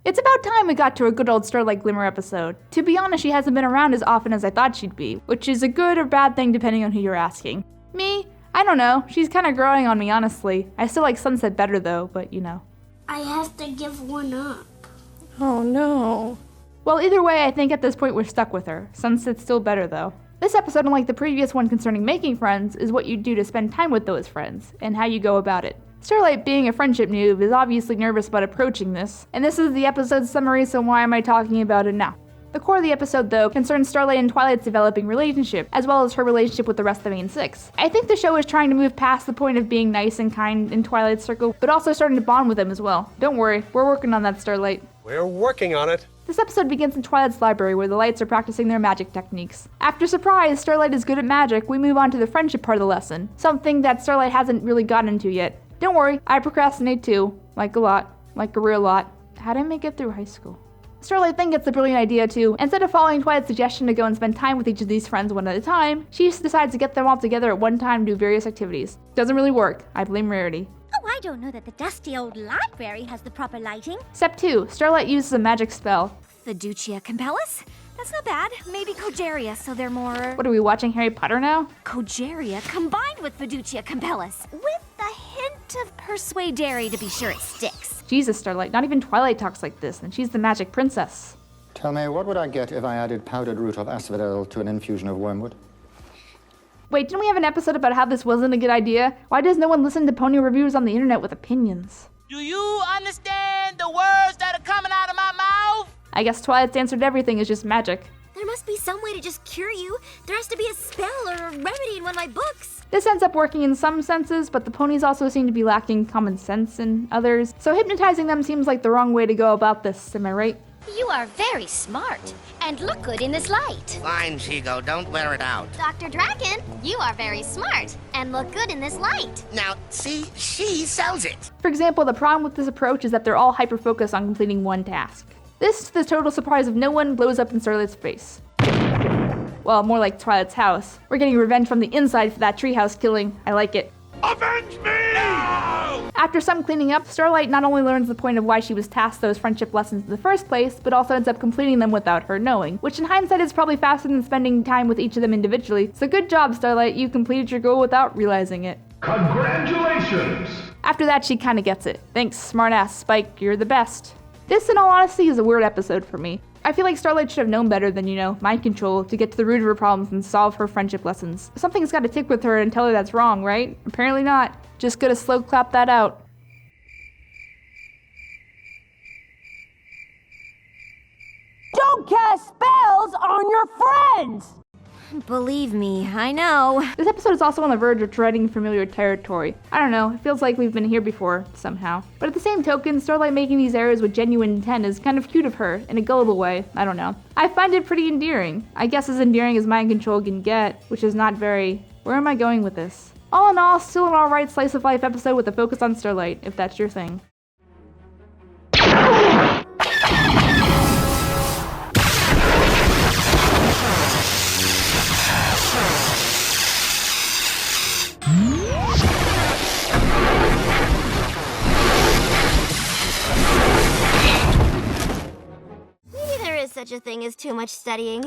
It's about time we got to a good old Starlight Glimmer episode. To be honest, she hasn't been around as often as I thought she'd be, which is a good or bad thing depending on who you're asking. Me? I don't know. She's kind of growing on me, honestly. I still like Sunset better though, but you know. I have to give one up. Oh no. Well, either way, I think at this point we're stuck with her. Sunset's still better though. This episode, unlike the previous one concerning making friends, is what you do to spend time with those friends, and how you go about it. Starlight, being a friendship noob, is obviously nervous about approaching this, and this is the episode's summary, so why am I talking about it now? The core of the episode, though, concerns Starlight and Twilight's developing relationship, as well as her relationship with the rest of the main six. I think the show is trying to move past the point of being nice and kind in Twilight's circle, but also starting to bond with them as well. Don't worry, we're working on that, Starlight. We're working on it. This episode begins in Twilight's library where the lights are practicing their magic techniques. After surprise, Starlight is good at magic, we move on to the friendship part of the lesson, something that Starlight hasn't really gotten into yet. Don't worry, I procrastinate too. Like a lot. Like a real lot. How'd I make it through high school? Starlight then gets a brilliant idea too. Instead of following Twilight's suggestion to go and spend time with each of these friends one at a time, she just decides to get them all together at one time to do various activities. Doesn't really work. I blame Rarity. Oh, I don't know that the dusty old library has the proper lighting. Step 2. Starlight uses a magic spell. Fiducia Compellus? That's not bad. Maybe Cogeria, so they're more... What are we watching, Harry Potter now? Cogeria combined with Fiducia Compellus, with a hint of Persuadere to be sure it sticks. Jesus, Starlight, not even Twilight talks like this, and she's the magic princess. Tell me, what would I get if I added powdered root of asphodel to an infusion of wormwood? Wait, didn't we have an episode about how this wasn't a good idea? Why does no one listen to pony reviewers on the internet with opinions? Do you understand the words that are coming out of my mouth? I guess Twilight's answer to everything is just magic. There must be some way to just cure you. There has to be a spell or a remedy in one of my books. This ends up working in some senses, but the ponies also seem to be lacking common sense in others, so hypnotizing them seems like the wrong way to go about this, am I right? You are very smart and look good in this light. Fine, Chico, don't wear it out. Dr. Draken, you are very smart and look good in this light. Now, see, she sells it. For example, the problem with this approach is that they're all hyper-focused on completing one task. This, to the total surprise of no one, blows up in Starlight's face. Well, more like Twilight's house. We're getting revenge from the inside for that treehouse killing. I like it. Avenge me! No! After some cleaning up, Starlight not only learns the point of why she was tasked those friendship lessons in the first place, but also ends up completing them without her knowing, which in hindsight is probably faster than spending time with each of them individually. So good job, Starlight, you completed your goal without realizing it. Congratulations! After that, she kinda gets it. Thanks, smartass Spike, you're the best. This, in all honesty, is a weird episode for me. I feel like Starlight should have known better than, mind control to get to the root of her problems and solve her friendship lessons. Something's gotta tick with her and tell her that's wrong, right? Apparently not. Just gotta slow clap that out. Don't cast spells on your friends! Believe me, I know. This episode is also on the verge of treading familiar territory. I don't know, it feels like we've been here before, somehow. But at the same token, Starlight making these errors with genuine intent is kind of cute of her, in a gullible way, I don't know. I find it pretty endearing. I guess as endearing as mind control can get, which is not very... Where am I going with this? All in all, still an alright slice of life episode with a focus on Starlight, if that's your thing. Maybe there is such a thing as too much studying.